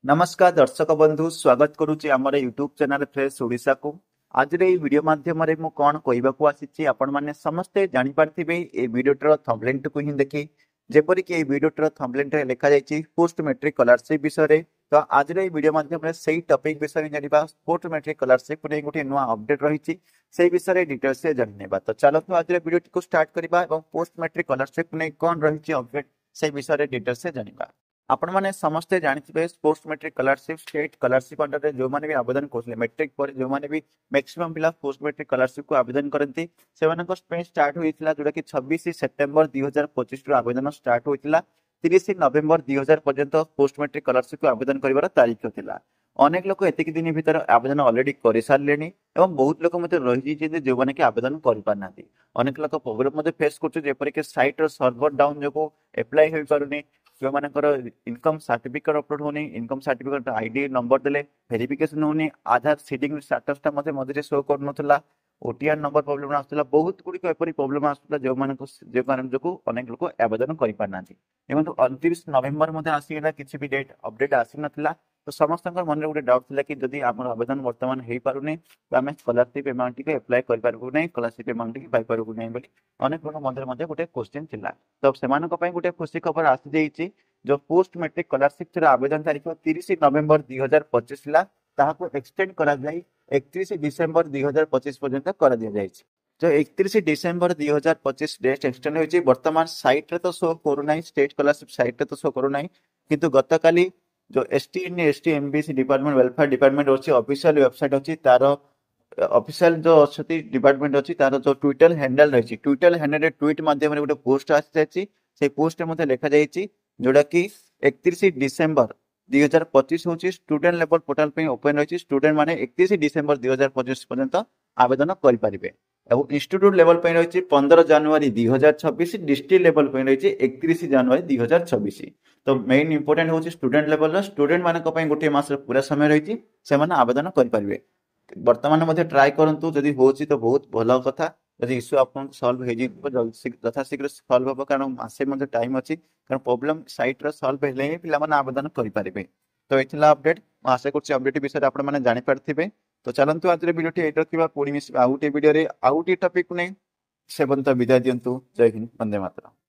नमस्कार दर्शक बंधु स्वागत करुच्ची आमर यूट्यूब चैनल फ्रेश ओडिशा को। आज ये वीडियो माध्यम मु कौन कहवाक आसी आपण मैंने समस्ते जानीपारे ये वीडियोटर थंबनेल को ही देखी जेपरिक ये वीडियोटर थंबनेल लिखा जाइए पोस्ट मैट्रिक स्कॉलरशिप विषय। तो आज ये वीडियो माध्यम से टॉपिक विषय जाना पोस्ट मैट्रिक स्कॉलरशिप को गोटे नुआ अपडेट रही से विषय डिटेल्स जानवा। तो चलते आज वीडियो को स्टार्ट करवा पोस्ट मैट्रिक स्कॉलरशिप नहीं कौन रही अपडेट से विषय डिटेल्स जानवा। आपण मैंने समस्ते जानते post matric scholarship state scholarship under जो मैंने भी आवेदन करते मैट्रिक पर जो मैंने भी मैक्सिमम पिला पोस्ट मैट्रिक स्कॉलरशिप को आवेदन करती से स्टार्ट होता जोटा कि 26 सेप्टेम्बर 2025 आवेदन स्टार्ट होता 30 नवेम्बर 2000 पर्यंत पोस्ट मैट्रिक स्कॉलरशिप को आवेदन कर तारीख था। अनेक लोक एतिक दिन भीतर आवेदन अलरेडी कर सारे बहुत लोक रही जो मैंने कि आवेदन कर पारना। अनेक लोक प्रोब्लेम फेस कर सैट्र सर्भर डाउन जो एप्लाई हो पारे जो मानकर इनकम सर्टिफिकेट अपलोड होनी इनकम सर्टिफिकेट आईडी नंबर देले वेरिफिकेशन होनी आधार सीडिंग स्टेटस मझे शो कर ओटीआर नंबर प्रोब्लेम आसला बहुत गुड़िक एपरी प्रोब्लेम आसला जो जो कारण जो अनेक लोक आवेदन कर पारना। 29 नवेम्बर आसीगला किसी भी डेट अपडेट आसी नाला। तो समस्त मन में गोटे डाउट था कि जदि आम आवेदन बर्तमान हो पारे तो आम स्कॉलरशिप अमाउंट टी एप्लाई करूँ ना स्कॉलरशिप अमाउंट टी पाइबू ना अनेक लोक मध्य गोटे क्वेश्चन था। तो से गोटे खुशी खबर आसी जाइए जो पोस्ट मैट्रिक स्कॉलरशिप आवेदन तारीख 30 नवेम्बर 2025 ताहाको एक्सटेंड करा जाई 31 डिसेंबर 2025 पर्यंत कर दिया जाए। जो 31 डिसेंबर 2025 डेट एक्सटेंड होती बर्तमान साइट रे तो शो करूना स्टेट स्कॉलरशिप साइट रे तो शो करूना किंतु गतकाली जो ST MBC department welfare department अच्छी ऑफिशियल वेबसाइट अच्छी तार ऑफिशियल जो अच्छी डिपार्टमेंट अच्छी तार जो ट्विटर हैंडल रही ट्विटर हैंडल ट्वीट माध्यम गोटे पोस्ट आसी से पोस्ट में लिखा जाइए जोटा कि 31 डिसेंबर 2025 हूँ स्टूडेंट लेवल पोर्टाल पे ओपन रही स्टूडेंट माने 31 डिसेंबर 2025 पर्यंत आवेदन करें। इंस्टीट्यूट लेवल पे रही 15 जनवरी 2026 डिस्ट्रिक्ट लेवल पे रही 31 जनवरी 2026। तो मेन इंपोर्टेंट हूँ स्टूडेंट लेवल स्टूडेंट मान गोटे मास पूरा समय रही से आवेदन करेंगे। बर्तमान ट्राए करूँ जदि हो तो बहुत भल कथा जब इश्यू आप सल्व हो यथाशीघ्र सल्व हम कारण मसे टाइम अच्छी कारण प्रोब्लेम सैट्र सल्व है पे आवेदन करेंगे। तो ये अपडेट आशा कर अपडेट विषय आपने जापारे। तो चलतु आज वीडियो ये रखा पुणी आउ गोटे वीडियो आउ गोटे टॉपिक को नहीं से विदाय दिंतु। जय हिंद, वंदे मातरम।